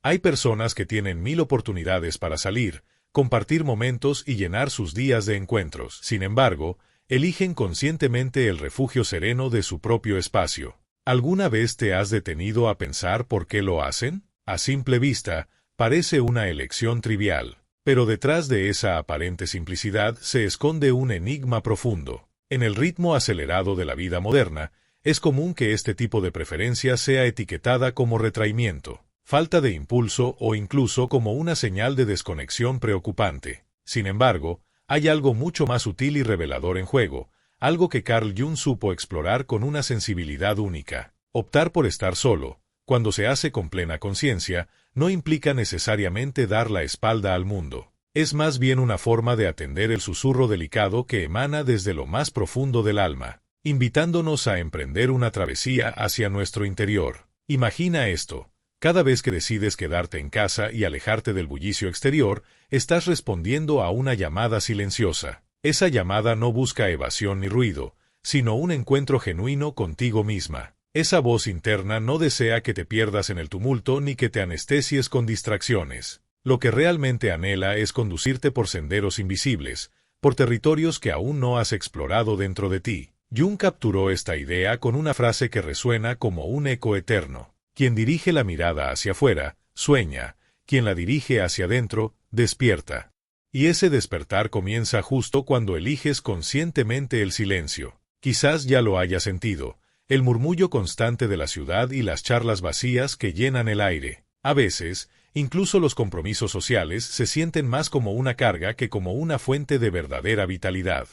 Hay personas que tienen 1000 oportunidades para salir, compartir momentos y llenar sus días de encuentros. Sin embargo, eligen conscientemente el refugio sereno de su propio espacio. ¿Alguna vez te has detenido a pensar por qué lo hacen? A simple vista, parece una elección trivial, pero detrás de esa aparente simplicidad se esconde un enigma profundo. En el ritmo acelerado de la vida moderna, es común que este tipo de preferencia sea etiquetada como retraimiento, falta de impulso o incluso como una señal de desconexión preocupante. Sin embargo, hay algo mucho más sutil y revelador en juego, algo que Carl Jung supo explorar con una sensibilidad única. Optar por estar solo, cuando se hace con plena conciencia, no implica necesariamente dar la espalda al mundo. Es más bien una forma de atender el susurro delicado que emana desde lo más profundo del alma, invitándonos a emprender una travesía hacia nuestro interior. Imagina esto. Cada vez que decides quedarte en casa y alejarte del bullicio exterior, estás respondiendo a una llamada silenciosa. Esa llamada no busca evasión ni ruido, sino un encuentro genuino contigo misma. Esa voz interna no desea que te pierdas en el tumulto ni que te anestesies con distracciones. Lo que realmente anhela es conducirte por senderos invisibles, por territorios que aún no has explorado dentro de ti. Jung capturó esta idea con una frase que resuena como un eco eterno. Quien dirige la mirada hacia afuera, sueña. Quien la dirige hacia adentro, despierta. Y ese despertar comienza justo cuando eliges conscientemente el silencio. Quizás ya lo hayas sentido, el murmullo constante de la ciudad y las charlas vacías que llenan el aire. A veces, incluso los compromisos sociales se sienten más como una carga que como una fuente de verdadera vitalidad.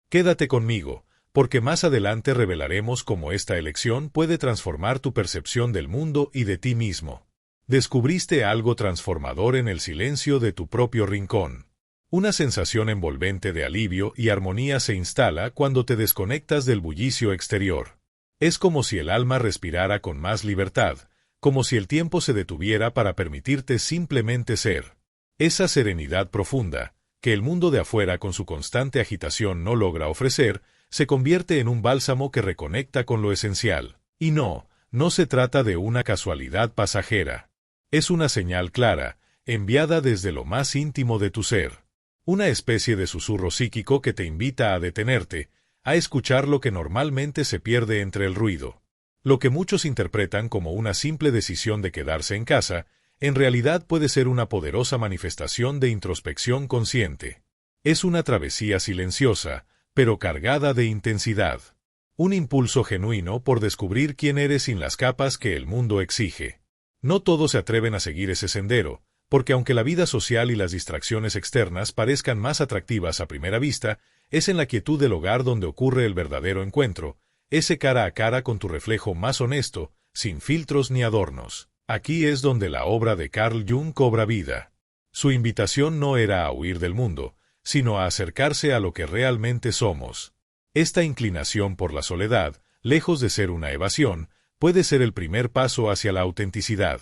Quédate conmigo, porque más adelante revelaremos cómo esta elección puede transformar tu percepción del mundo y de ti mismo. Descubriste algo transformador en el silencio de tu propio rincón. Una sensación envolvente de alivio y armonía se instala cuando te desconectas del bullicio exterior. Es como si el alma respirara con más libertad, como si el tiempo se detuviera para permitirte simplemente ser. Esa serenidad profunda, que el mundo de afuera con su constante agitación no logra ofrecer, se convierte en un bálsamo que reconecta con lo esencial. Y no se trata de una casualidad pasajera. Es una señal clara, enviada desde lo más íntimo de tu ser. Una especie de susurro psíquico que te invita a detenerte, a escuchar lo que normalmente se pierde entre el ruido. Lo que muchos interpretan como una simple decisión de quedarse en casa, en realidad puede ser una poderosa manifestación de introspección consciente. Es una travesía silenciosa, pero cargada de intensidad. Un impulso genuino por descubrir quién eres sin las capas que el mundo exige. No todos se atreven a seguir ese sendero, porque aunque la vida social y las distracciones externas parezcan más atractivas a primera vista, es en la quietud del hogar donde ocurre el verdadero encuentro, ese cara a cara con tu reflejo más honesto, sin filtros ni adornos. Aquí es donde la obra de Carl Jung cobra vida. Su invitación no era a huir del mundo, sino a acercarse a lo que realmente somos. Esta inclinación por la soledad, lejos de ser una evasión, puede ser el primer paso hacia la autenticidad.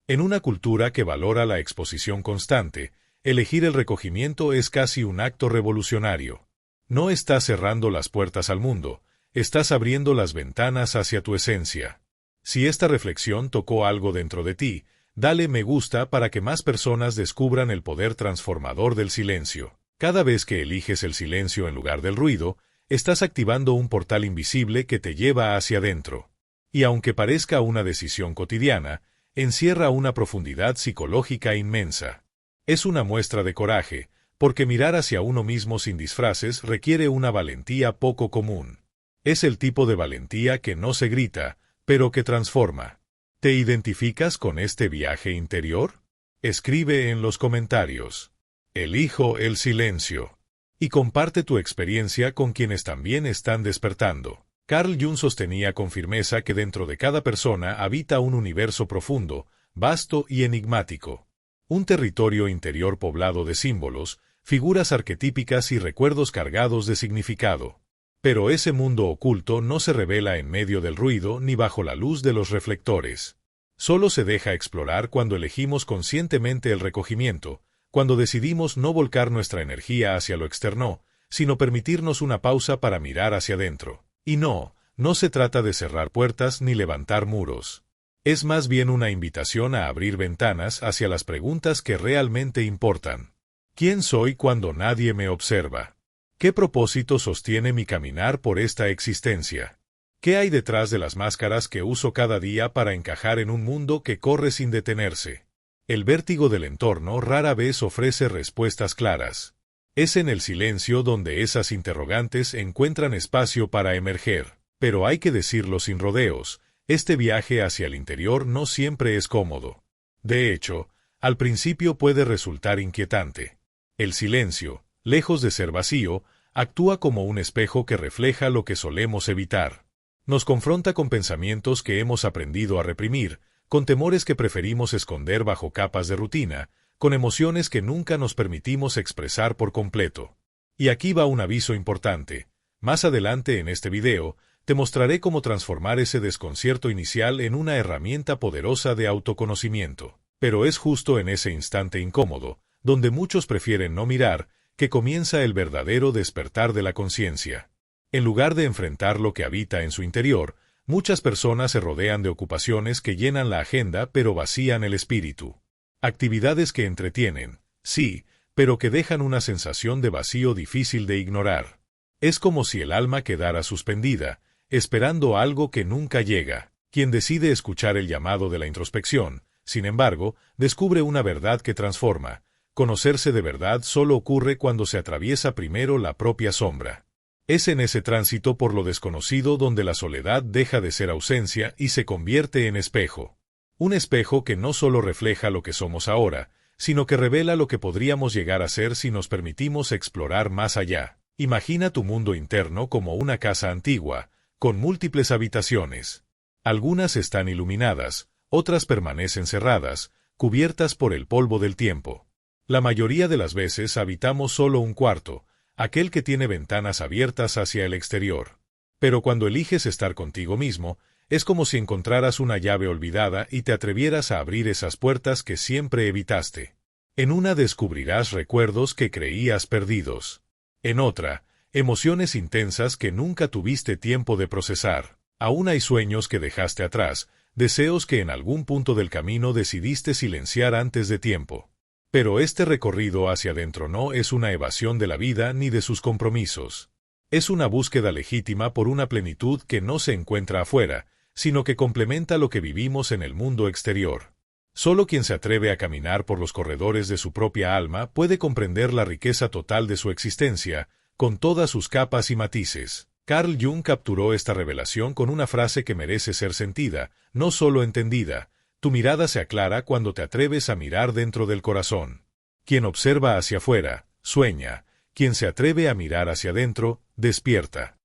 En una cultura que valora la exposición constante, elegir el recogimiento es casi un acto revolucionario. No estás cerrando las puertas al mundo, estás abriendo las ventanas hacia tu esencia. Si esta reflexión tocó algo dentro de ti, dale me gusta para que más personas descubran el poder transformador del silencio. Cada vez que eliges el silencio en lugar del ruido, estás activando un portal invisible que te lleva hacia adentro. Y aunque parezca una decisión cotidiana, encierra una profundidad psicológica inmensa. Es una muestra de coraje, porque mirar hacia uno mismo sin disfraces requiere una valentía poco común. Es el tipo de valentía que no se grita, pero que transforma. ¿Te identificas con este viaje interior? Escribe en los comentarios. Elijo el silencio. Y comparte tu experiencia con quienes también están despertando. Carl Jung sostenía con firmeza que dentro de cada persona habita un universo profundo, vasto y enigmático. Un territorio interior poblado de símbolos, figuras arquetípicas y recuerdos cargados de significado. Pero ese mundo oculto no se revela en medio del ruido ni bajo la luz de los reflectores. Solo se deja explorar cuando elegimos conscientemente el recogimiento, cuando decidimos no volcar nuestra energía hacia lo externo, sino permitirnos una pausa para mirar hacia adentro. Y no se trata de cerrar puertas ni levantar muros. Es más bien una invitación a abrir ventanas hacia las preguntas que realmente importan. ¿Quién soy cuando nadie me observa? ¿Qué propósito sostiene mi caminar por esta existencia? ¿Qué hay detrás de las máscaras que uso cada día para encajar en un mundo que corre sin detenerse? El vértigo del entorno rara vez ofrece respuestas claras. Es en el silencio donde esas interrogantes encuentran espacio para emerger. Pero hay que decirlo sin rodeos, este viaje hacia el interior no siempre es cómodo. De hecho, al principio puede resultar inquietante. El silencio, lejos de ser vacío, actúa como un espejo que refleja lo que solemos evitar. Nos confronta con pensamientos que hemos aprendido a reprimir, con temores que preferimos esconder bajo capas de rutina, con emociones que nunca nos permitimos expresar por completo. Y aquí va un aviso importante. Más adelante en este video, te mostraré cómo transformar ese desconcierto inicial en una herramienta poderosa de autoconocimiento. Pero es justo en ese instante incómodo, donde muchos prefieren no mirar, que comienza el verdadero despertar de la conciencia. En lugar de enfrentar lo que habita en su interior, muchas personas se rodean de ocupaciones que llenan la agenda pero vacían el espíritu. Actividades que entretienen, sí, pero que dejan una sensación de vacío difícil de ignorar. Es como si el alma quedara suspendida, esperando algo que nunca llega. Quien decide escuchar el llamado de la introspección, sin embargo, descubre una verdad que transforma. Conocerse de verdad solo ocurre cuando se atraviesa primero la propia sombra. Es en ese tránsito por lo desconocido donde la soledad deja de ser ausencia y se convierte en espejo. Un espejo que no solo refleja lo que somos ahora, sino que revela lo que podríamos llegar a ser si nos permitimos explorar más allá. Imagina tu mundo interno como una casa antigua, con múltiples habitaciones. Algunas están iluminadas, otras permanecen cerradas, cubiertas por el polvo del tiempo. La mayoría de las veces habitamos solo un cuarto, aquel que tiene ventanas abiertas hacia el exterior. Pero cuando eliges estar contigo mismo, es como si encontraras una llave olvidada y te atrevieras a abrir esas puertas que siempre evitaste. En una descubrirás recuerdos que creías perdidos. En otra, emociones intensas que nunca tuviste tiempo de procesar. Aún hay sueños que dejaste atrás, deseos que en algún punto del camino decidiste silenciar antes de tiempo. Pero este recorrido hacia adentro no es una evasión de la vida ni de sus compromisos. Es una búsqueda legítima por una plenitud que no se encuentra afuera, sino que complementa lo que vivimos en el mundo exterior. Solo quien se atreve a caminar por los corredores de su propia alma puede comprender la riqueza total de su existencia, con todas sus capas y matices. Carl Jung capturó esta revelación con una frase que merece ser sentida, no solo entendida. Tu mirada se aclara cuando te atreves a mirar dentro del corazón. Quien observa hacia afuera, sueña. Quien se atreve a mirar hacia adentro, despierta.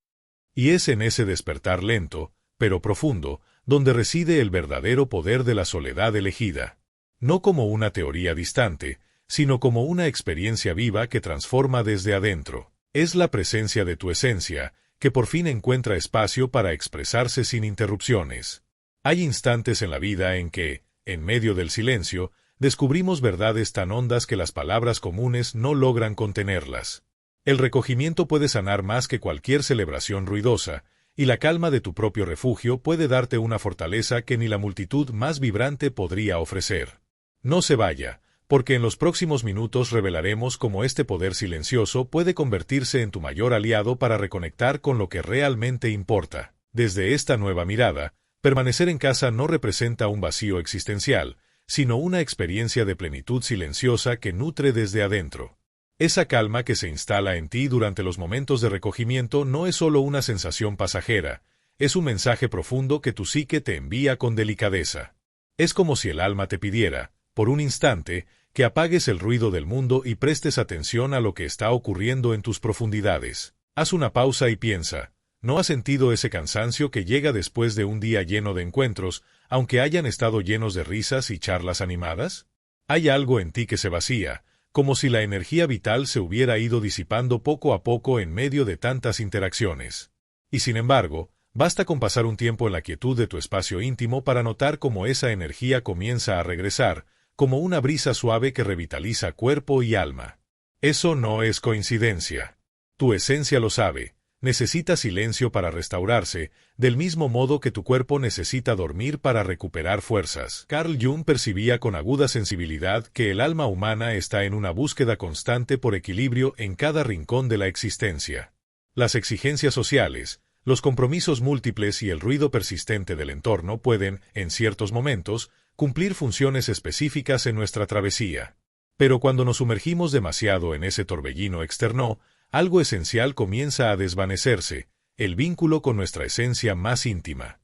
Y es en ese despertar lento, pero profundo, donde reside el verdadero poder de la soledad elegida. No como una teoría distante, sino como una experiencia viva que transforma desde adentro. Es la presencia de tu esencia, que por fin encuentra espacio para expresarse sin interrupciones. Hay instantes en la vida en que, en medio del silencio, descubrimos verdades tan hondas que las palabras comunes no logran contenerlas. El recogimiento puede sanar más que cualquier celebración ruidosa, y la calma de tu propio refugio puede darte una fortaleza que ni la multitud más vibrante podría ofrecer. No se vaya, porque en los próximos minutos revelaremos cómo este poder silencioso puede convertirse en tu mayor aliado para reconectar con lo que realmente importa. Desde esta nueva mirada, permanecer en casa no representa un vacío existencial, sino una experiencia de plenitud silenciosa que nutre desde adentro. Esa calma que se instala en ti durante los momentos de recogimiento no es solo una sensación pasajera, es un mensaje profundo que tu psique te envía con delicadeza. Es como si el alma te pidiera, por un instante, que apagues el ruido del mundo y prestes atención a lo que está ocurriendo en tus profundidades. Haz una pausa y piensa. ¿No has sentido ese cansancio que llega después de un día lleno de encuentros, aunque hayan estado llenos de risas y charlas animadas? Hay algo en ti que se vacía, como si la energía vital se hubiera ido disipando poco a poco en medio de tantas interacciones. Y sin embargo, basta con pasar un tiempo en la quietud de tu espacio íntimo para notar cómo esa energía comienza a regresar, como una brisa suave que revitaliza cuerpo y alma. Eso no es coincidencia. Tu esencia lo sabe. necesita silencio para restaurarse, del mismo modo que tu cuerpo necesita dormir para recuperar fuerzas. Carl Jung percibía con aguda sensibilidad que el alma humana está en una búsqueda constante por equilibrio en cada rincón de la existencia. Las exigencias sociales, los compromisos múltiples y el ruido persistente del entorno pueden, en ciertos momentos, cumplir funciones específicas en nuestra travesía. Pero cuando nos sumergimos demasiado en ese torbellino externo, algo esencial comienza a desvanecerse, el vínculo con nuestra esencia más íntima.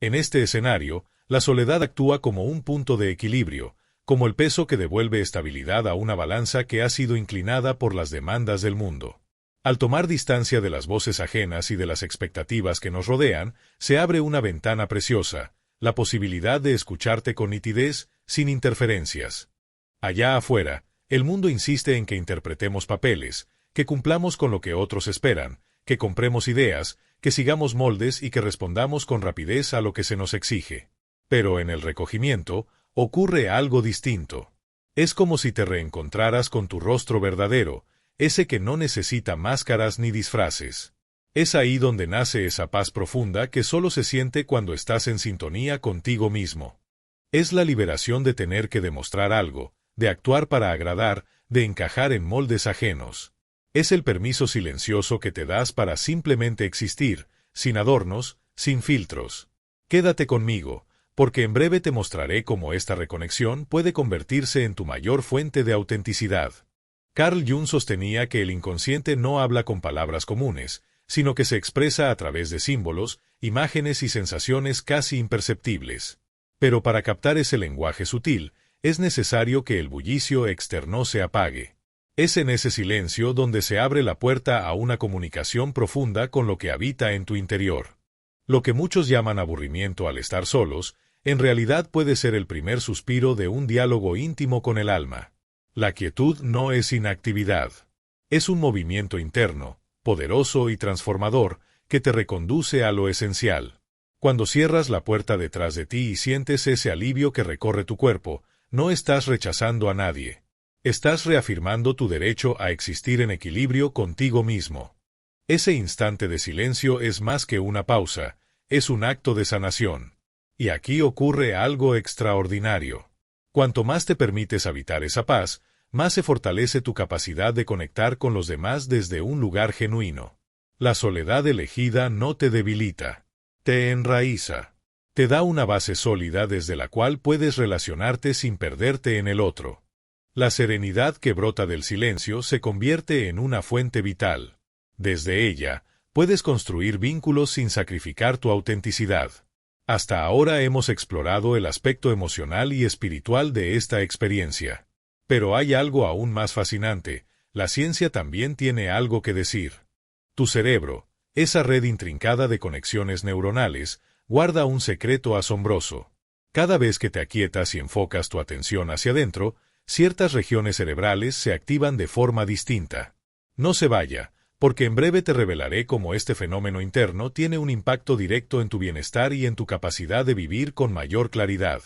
En este escenario, la soledad actúa como un punto de equilibrio, como el peso que devuelve estabilidad a una balanza que ha sido inclinada por las demandas del mundo. Al tomar distancia de las voces ajenas y de las expectativas que nos rodean, se abre una ventana preciosa, la posibilidad de escucharte con nitidez, sin interferencias. Allá afuera, el mundo insiste en que interpretemos papeles, que cumplamos con lo que otros esperan, que compremos ideas, que sigamos moldes y que respondamos con rapidez a lo que se nos exige. Pero en el recogimiento, ocurre algo distinto. Es como si te reencontraras con tu rostro verdadero, ese que no necesita máscaras ni disfraces. Es ahí donde nace esa paz profunda que solo se siente cuando estás en sintonía contigo mismo. Es la liberación de tener que demostrar algo, de actuar para agradar, de encajar en moldes ajenos. Es el permiso silencioso que te das para simplemente existir, sin adornos, sin filtros. Quédate conmigo, porque en breve te mostraré cómo esta reconexión puede convertirse en tu mayor fuente de autenticidad. Carl Jung sostenía que el inconsciente no habla con palabras comunes, sino que se expresa a través de símbolos, imágenes y sensaciones casi imperceptibles. Pero para captar ese lenguaje sutil, es necesario que el bullicio externo se apague. Es en ese silencio donde se abre la puerta a una comunicación profunda con lo que habita en tu interior. Lo que muchos llaman aburrimiento al estar solos, en realidad puede ser el primer suspiro de un diálogo íntimo con el alma. La quietud no es inactividad. Es un movimiento interno, poderoso y transformador, que te reconduce a lo esencial. Cuando cierras la puerta detrás de ti y sientes ese alivio que recorre tu cuerpo, no estás rechazando a nadie. Estás reafirmando tu derecho a existir en equilibrio contigo mismo. Ese instante de silencio es más que una pausa, es un acto de sanación. Y aquí ocurre algo extraordinario. Cuanto más te permites habitar esa paz, más se fortalece tu capacidad de conectar con los demás desde un lugar genuino. La soledad elegida no te debilita, te enraiza. Te da una base sólida desde la cual puedes relacionarte sin perderte en el otro. La serenidad que brota del silencio se convierte en una fuente vital. Desde ella, puedes construir vínculos sin sacrificar tu autenticidad. Hasta ahora hemos explorado el aspecto emocional y espiritual de esta experiencia. Pero hay algo aún más fascinante, la ciencia también tiene algo que decir. Tu cerebro, esa red intrincada de conexiones neuronales, guarda un secreto asombroso. Cada vez que te aquietas y enfocas tu atención hacia adentro, ciertas regiones cerebrales se activan de forma distinta. No se vaya, porque en breve te revelaré cómo este fenómeno interno tiene un impacto directo en tu bienestar y en tu capacidad de vivir con mayor claridad.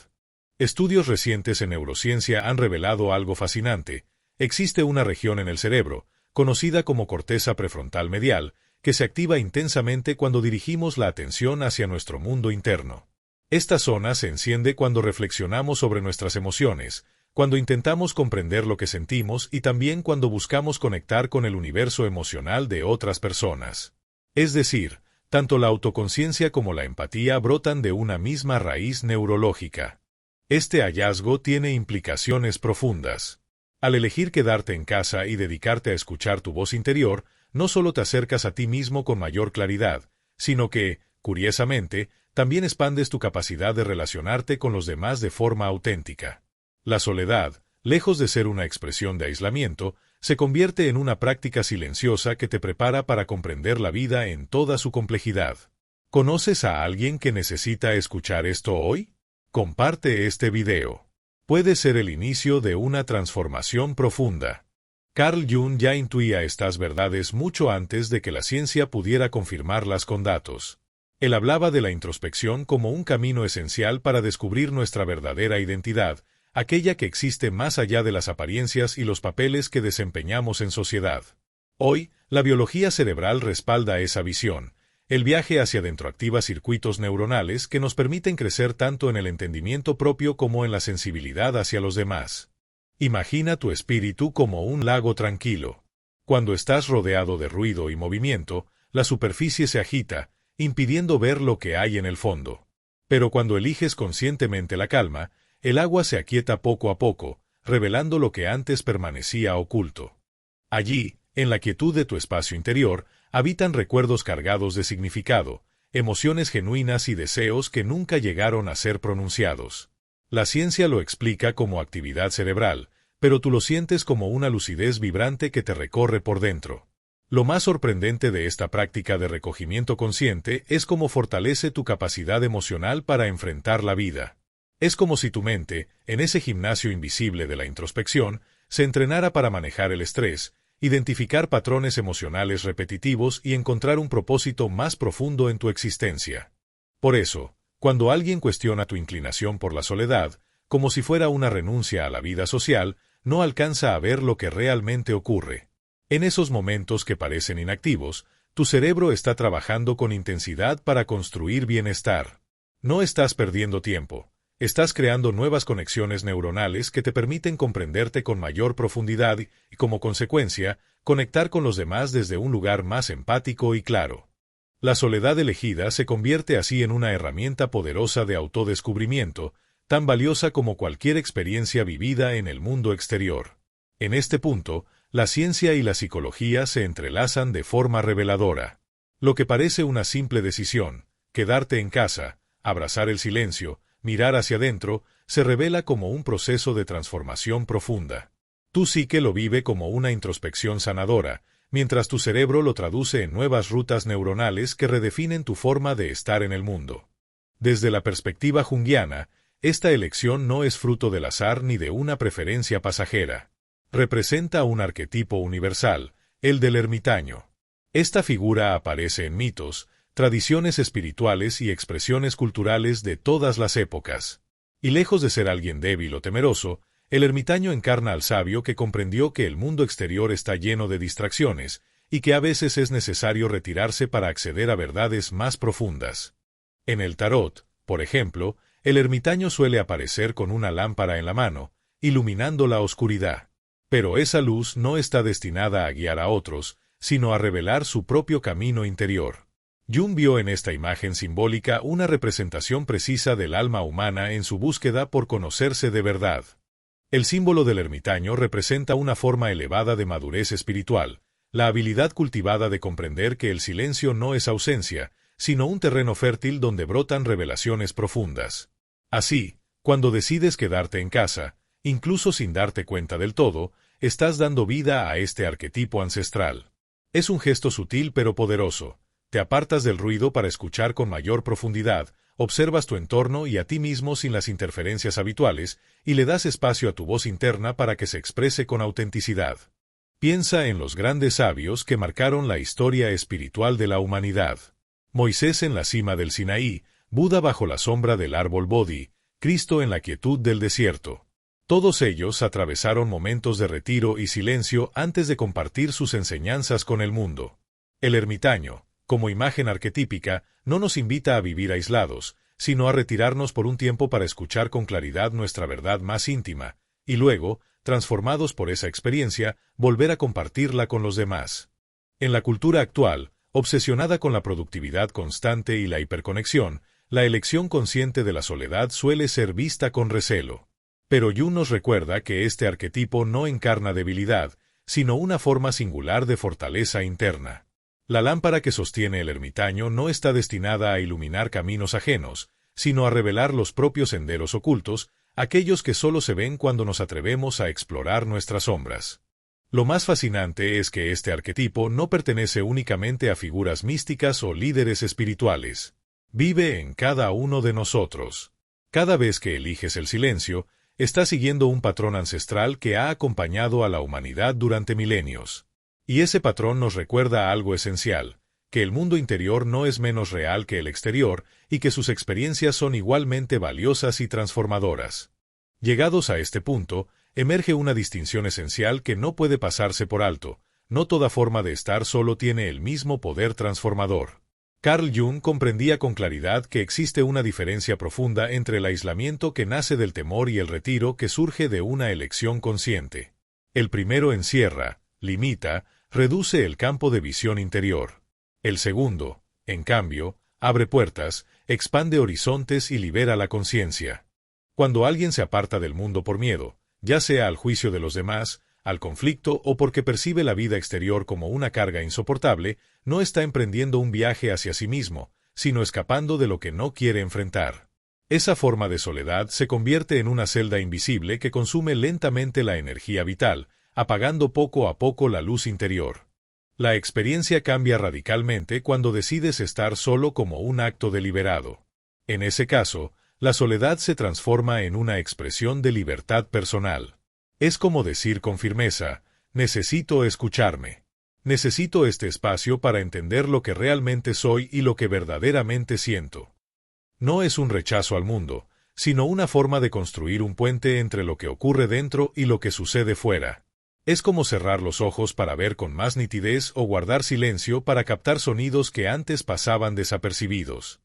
Estudios recientes en neurociencia han revelado algo fascinante. Existe una región en el cerebro, conocida como corteza prefrontal medial, que se activa intensamente cuando dirigimos la atención hacia nuestro mundo interno. Esta zona se enciende cuando reflexionamos sobre nuestras emociones, cuando intentamos comprender lo que sentimos y también cuando buscamos conectar con el universo emocional de otras personas. Es decir, tanto la autoconciencia como la empatía brotan de una misma raíz neurológica. Este hallazgo tiene implicaciones profundas. Al elegir quedarte en casa y dedicarte a escuchar tu voz interior, no solo te acercas a ti mismo con mayor claridad, sino que, curiosamente, también expandes tu capacidad de relacionarte con los demás de forma auténtica. La soledad, lejos de ser una expresión de aislamiento, se convierte en una práctica silenciosa que te prepara para comprender la vida en toda su complejidad. ¿Conoces a alguien que necesita escuchar esto hoy? Comparte este video. Puede ser el inicio de una transformación profunda. Carl Jung ya intuía estas verdades mucho antes de que la ciencia pudiera confirmarlas con datos. Él hablaba de la introspección como un camino esencial para descubrir nuestra verdadera identidad, aquella que existe más allá de las apariencias y los papeles que desempeñamos en sociedad. Hoy, La biología cerebral respalda esa visión. El viaje hacia adentro activa circuitos neuronales que nos permiten crecer tanto en el entendimiento propio como en la sensibilidad hacia los demás. Imagina tu espíritu como un lago tranquilo. Cuando estás rodeado de ruido y movimiento, la superficie se agita, impidiendo ver lo que hay en el fondo. Pero cuando eliges conscientemente la calma, el agua se aquieta poco a poco, revelando lo que antes permanecía oculto. Allí, en la quietud de tu espacio interior, habitan recuerdos cargados de significado, emociones genuinas y deseos que nunca llegaron a ser pronunciados. La ciencia lo explica como actividad cerebral, pero tú lo sientes como una lucidez vibrante que te recorre por dentro. Lo más sorprendente de esta práctica de recogimiento consciente es cómo fortalece tu capacidad emocional para enfrentar la vida. Es como si tu mente, en ese gimnasio invisible de la introspección, se entrenara para manejar el estrés, identificar patrones emocionales repetitivos y encontrar un propósito más profundo en tu existencia. Por eso, cuando alguien cuestiona tu inclinación por la soledad, como si fuera una renuncia a la vida social, no alcanza a ver lo que realmente ocurre. En esos momentos que parecen inactivos, tu cerebro está trabajando con intensidad para construir bienestar. No estás perdiendo tiempo. Estás creando nuevas conexiones neuronales que te permiten comprenderte con mayor profundidad y, como consecuencia, conectar con los demás desde un lugar más empático y claro. La soledad elegida se convierte así en una herramienta poderosa de autodescubrimiento, tan valiosa como cualquier experiencia vivida en el mundo exterior. En este punto, la ciencia y la psicología se entrelazan de forma reveladora. Lo que parece una simple decisión, quedarte en casa, abrazar el silencio, mirar hacia adentro, se revela como un proceso de transformación profunda. Tu psique lo vive como una introspección sanadora, mientras tu cerebro lo traduce en nuevas rutas neuronales que redefinen tu forma de estar en el mundo. Desde la perspectiva junguiana, esta elección no es fruto del azar ni de una preferencia pasajera. Representa un arquetipo universal, el del ermitaño. Esta figura aparece en mitos, tradiciones espirituales y expresiones culturales de todas las épocas. Y lejos de ser alguien débil o temeroso, el ermitaño encarna al sabio que comprendió que el mundo exterior está lleno de distracciones y que a veces es necesario retirarse para acceder a verdades más profundas. En el tarot, por ejemplo, el ermitaño suele aparecer con una lámpara en la mano, iluminando la oscuridad. Pero esa luz no está destinada a guiar a otros, sino a revelar su propio camino interior. Jung vio en esta imagen simbólica una representación precisa del alma humana en su búsqueda por conocerse de verdad. El símbolo del ermitaño representa una forma elevada de madurez espiritual, la habilidad cultivada de comprender que el silencio no es ausencia, sino un terreno fértil donde brotan revelaciones profundas. Así, cuando decides quedarte en casa, incluso sin darte cuenta del todo, estás dando vida a este arquetipo ancestral. Es un gesto sutil pero poderoso. Te apartas del ruido para escuchar con mayor profundidad, observas tu entorno y a ti mismo sin las interferencias habituales, y le das espacio a tu voz interna para que se exprese con autenticidad. Piensa en los grandes sabios que marcaron la historia espiritual de la humanidad. Moisés en la cima del Sinaí, Buda bajo la sombra del árbol Bodhi, Cristo en la quietud del desierto. Todos ellos atravesaron momentos de retiro y silencio antes de compartir sus enseñanzas con el mundo. El ermitaño, como imagen arquetípica, no nos invita a vivir aislados, sino a retirarnos por un tiempo para escuchar con claridad nuestra verdad más íntima, y luego, transformados por esa experiencia, volver a compartirla con los demás. En la cultura actual, obsesionada con la productividad constante y la hiperconexión, la elección consciente de la soledad suele ser vista con recelo. Pero Jung nos recuerda que este arquetipo no encarna debilidad, sino una forma singular de fortaleza interna. La lámpara que sostiene el ermitaño no está destinada a iluminar caminos ajenos, sino a revelar los propios senderos ocultos, aquellos que solo se ven cuando nos atrevemos a explorar nuestras sombras. Lo más fascinante es que este arquetipo no pertenece únicamente a figuras místicas o líderes espirituales. Vive en cada uno de nosotros. Cada vez que eliges el silencio, estás siguiendo un patrón ancestral que ha acompañado a la humanidad durante milenios. Y ese patrón nos recuerda algo esencial, que el mundo interior no es menos real que el exterior y que sus experiencias son igualmente valiosas y transformadoras. Llegados a este punto, emerge una distinción esencial que no puede pasarse por alto. no toda forma de estar solo tiene el mismo poder transformador. Carl Jung comprendía con claridad que existe una diferencia profunda entre el aislamiento que nace del temor y el retiro que surge de una elección consciente. El primero encierra, limita, reduce el campo de visión interior. El segundo, en cambio, abre puertas, expande horizontes y libera la conciencia. Cuando alguien se aparta del mundo por miedo, ya sea al juicio de los demás, al conflicto o porque percibe la vida exterior como una carga insoportable, no está emprendiendo un viaje hacia sí mismo, sino escapando de lo que no quiere enfrentar. Esa forma de soledad se convierte en una celda invisible que consume lentamente la energía vital, apagando poco a poco la luz interior. La experiencia cambia radicalmente cuando decides estar solo como un acto deliberado. En ese caso, la soledad se transforma en una expresión de libertad personal. Es como decir con firmeza, necesito escucharme. Necesito este espacio para entender lo que realmente soy y lo que verdaderamente siento. No es un rechazo al mundo, sino una forma de construir un puente entre lo que ocurre dentro y lo que sucede fuera. Es como cerrar los ojos para ver con más nitidez o guardar silencio para captar sonidos que antes pasaban desapercibidos.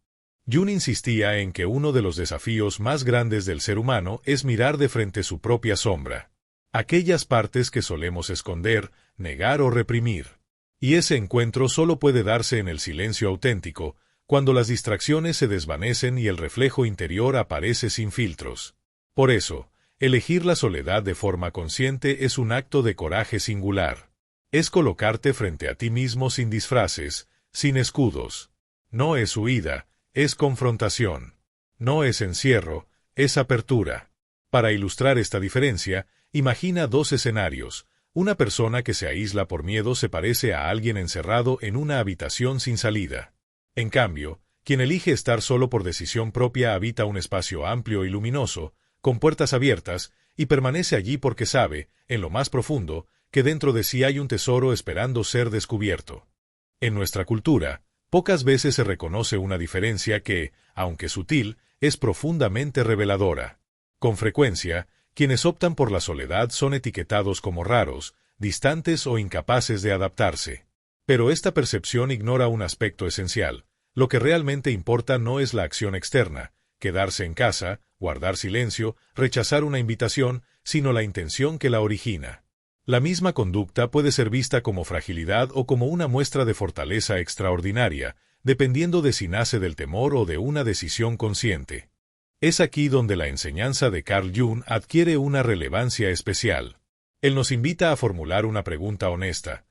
Jung insistía en que uno de los desafíos más grandes del ser humano es mirar de frente su propia sombra. Aquellas partes que solemos esconder, negar o reprimir. Y ese encuentro solo puede darse en el silencio auténtico, cuando las distracciones se desvanecen y el reflejo interior aparece sin filtros. Por eso, elegir la soledad de forma consciente es un acto de coraje singular. Es colocarte frente a ti mismo sin disfraces, sin escudos. No es huida, es confrontación. No es encierro, es apertura. Para ilustrar esta diferencia, imagina dos escenarios. Una persona que se aísla por miedo se parece a alguien encerrado en una habitación sin salida. En cambio, quien elige estar solo por decisión propia habita un espacio amplio y luminoso, con puertas abiertas, y permanece allí porque sabe, en lo más profundo, que dentro de sí hay un tesoro esperando ser descubierto. En nuestra cultura, pocas veces se reconoce una diferencia que, aunque sutil, es profundamente reveladora. Con frecuencia, quienes optan por la soledad son etiquetados como raros, distantes o incapaces de adaptarse. Pero esta percepción ignora un aspecto esencial. Lo que realmente importa no es la acción externa, quedarse en casa, guardar silencio, rechazar una invitación, sino la intención que la origina. La misma conducta puede ser vista como fragilidad o como una muestra de fortaleza extraordinaria, dependiendo de si nace del temor o de una decisión consciente. Es aquí donde la enseñanza de Carl Jung adquiere una relevancia especial. Él nos invita a formular una pregunta honesta.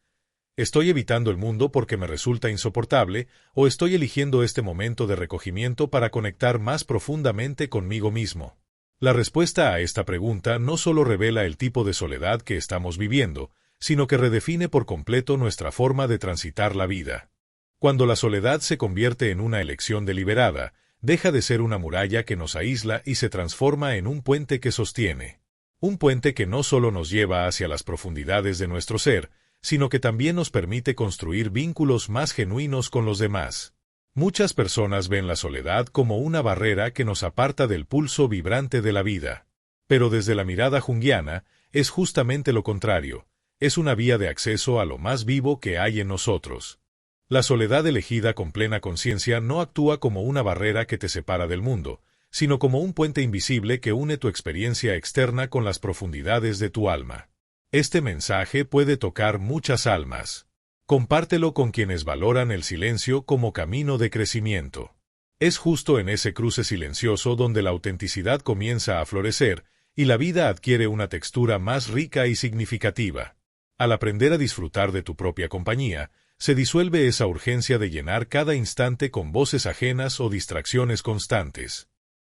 ¿Estoy evitando el mundo porque me resulta insoportable, o estoy eligiendo este momento de recogimiento para conectar más profundamente conmigo mismo? La respuesta a esta pregunta no solo revela el tipo de soledad que estamos viviendo, sino que redefine por completo nuestra forma de transitar la vida. Cuando la soledad se convierte en una elección deliberada, deja de ser una muralla que nos aísla y se transforma en un puente que sostiene. Un puente que no solo nos lleva hacia las profundidades de nuestro ser, sino que también nos permite construir vínculos más genuinos con los demás. Muchas personas ven la soledad como una barrera que nos aparta del pulso vibrante de la vida. Pero desde la mirada junguiana, es justamente lo contrario, es una vía de acceso a lo más vivo que hay en nosotros. La soledad elegida con plena conciencia no actúa como una barrera que te separa del mundo, sino como un puente invisible que une tu experiencia externa con las profundidades de tu alma. Este mensaje puede tocar muchas almas. Compártelo con quienes valoran el silencio como camino de crecimiento. Es justo en ese cruce silencioso donde la autenticidad comienza a florecer y la vida adquiere una textura más rica y significativa. Al aprender a disfrutar de tu propia compañía, se disuelve esa urgencia de llenar cada instante con voces ajenas o distracciones constantes.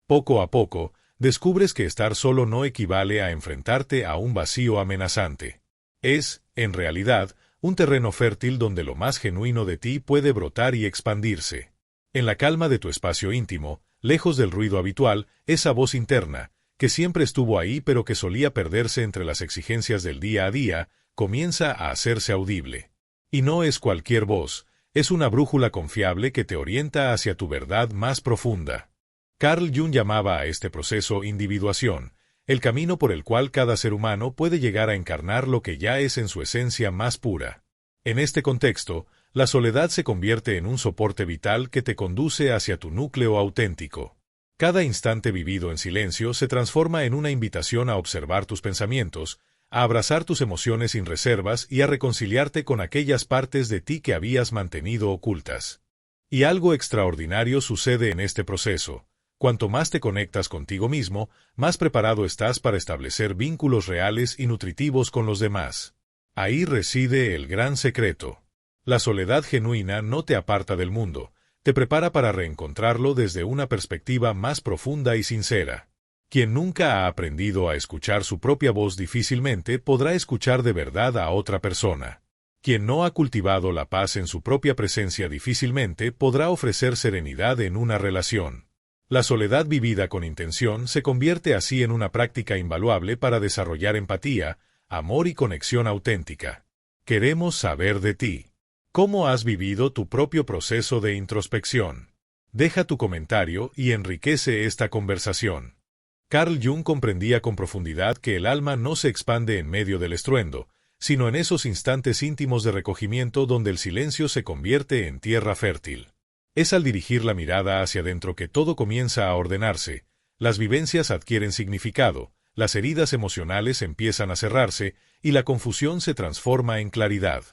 Poco a poco, descubres que estar solo no equivale a enfrentarte a un vacío amenazante. Es, en realidad, un terreno fértil donde lo más genuino de ti puede brotar y expandirse. En la calma de tu espacio íntimo, lejos del ruido habitual, esa voz interna, que siempre estuvo ahí pero que solía perderse entre las exigencias del día a día, comienza a hacerse audible. Y no es cualquier voz, es una brújula confiable que te orienta hacia tu verdad más profunda. Carl Jung llamaba a este proceso individuación, el camino por el cual cada ser humano puede llegar a encarnar lo que ya es en su esencia más pura. En este contexto, la soledad se convierte en un soporte vital que te conduce hacia tu núcleo auténtico. Cada instante vivido en silencio se transforma en una invitación a observar tus pensamientos, a abrazar tus emociones sin reservas y a reconciliarte con aquellas partes de ti que habías mantenido ocultas. Y algo extraordinario sucede en este proceso. Cuanto más te conectas contigo mismo, más preparado estás para establecer vínculos reales y nutritivos con los demás. Ahí reside el gran secreto. La soledad genuina no te aparta del mundo, te prepara para reencontrarlo desde una perspectiva más profunda y sincera. Quien nunca ha aprendido a escuchar su propia voz difícilmente podrá escuchar de verdad a otra persona. Quien no ha cultivado la paz en su propia presencia difícilmente podrá ofrecer serenidad en una relación. La soledad vivida con intención se convierte así en una práctica invaluable para desarrollar empatía, amor y conexión auténtica. Queremos saber de ti. ¿Cómo has vivido tu propio proceso de introspección? Deja tu comentario y enriquece esta conversación. Carl Jung comprendía con profundidad que el alma no se expande en medio del estruendo, sino en esos instantes íntimos de recogimiento donde el silencio se convierte en tierra fértil. Es al dirigir la mirada hacia adentro que todo comienza a ordenarse, las vivencias adquieren significado, las heridas emocionales empiezan a cerrarse y la confusión se transforma en claridad.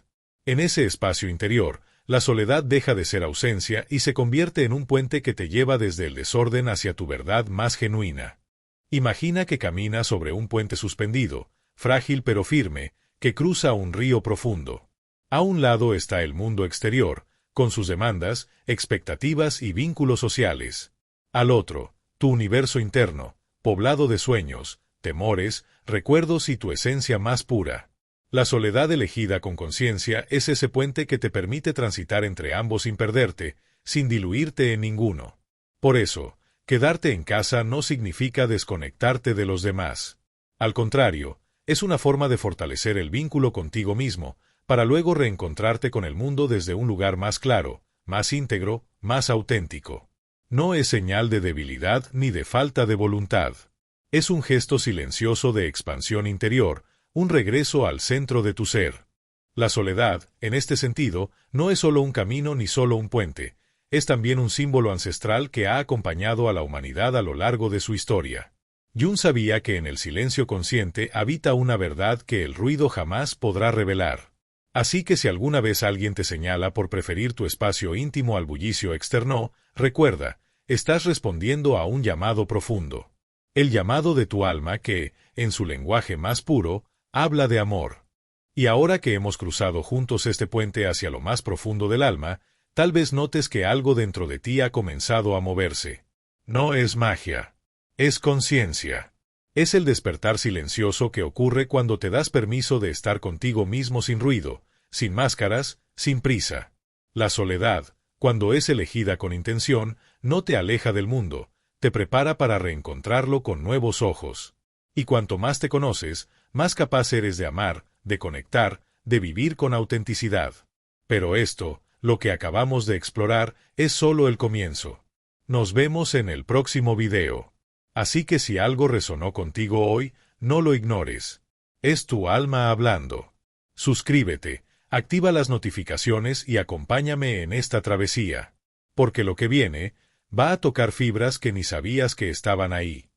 En ese espacio interior, la soledad deja de ser ausencia y se convierte en un puente que te lleva desde el desorden hacia tu verdad más genuina. Imagina que caminas sobre un puente suspendido, frágil pero firme, que cruza un río profundo. A un lado está el mundo exterior, con sus demandas, expectativas y vínculos sociales. Al otro, tu universo interno, poblado de sueños, temores, recuerdos y tu esencia más pura. La soledad elegida con conciencia es ese puente que te permite transitar entre ambos sin perderte, sin diluirte en ninguno. Por eso, quedarte en casa no significa desconectarte de los demás. Al contrario, es una forma de fortalecer el vínculo contigo mismo, para luego reencontrarte con el mundo desde un lugar más claro, más íntegro, más auténtico. No es señal de debilidad ni de falta de voluntad. Es un gesto silencioso de expansión interior, un regreso al centro de tu ser. La soledad, en este sentido, no es solo un camino ni solo un puente, es también un símbolo ancestral que ha acompañado a la humanidad a lo largo de su historia. Jung sabía que en el silencio consciente habita una verdad que el ruido jamás podrá revelar. Así que si alguna vez alguien te señala por preferir tu espacio íntimo al bullicio externo, recuerda, estás respondiendo a un llamado profundo. El llamado de tu alma que, en su lenguaje más puro, habla de amor. Y ahora que hemos cruzado juntos este puente hacia lo más profundo del alma, tal vez notes que algo dentro de ti ha comenzado a moverse. No es magia. Es conciencia. Es el despertar silencioso que ocurre cuando te das permiso de estar contigo mismo sin ruido, sin máscaras, sin prisa. La soledad, cuando es elegida con intención, no te aleja del mundo, te prepara para reencontrarlo con nuevos ojos. Y cuanto más te conoces, más capaz eres de amar, de conectar, de vivir con autenticidad. Pero esto, lo que acabamos de explorar, es solo el comienzo. Nos vemos en el próximo video. Así que si algo resonó contigo hoy, no lo ignores. Es tu alma hablando. Suscríbete, activa las notificaciones y acompáñame en esta travesía. Porque lo que viene, va a tocar fibras que ni sabías que estaban ahí.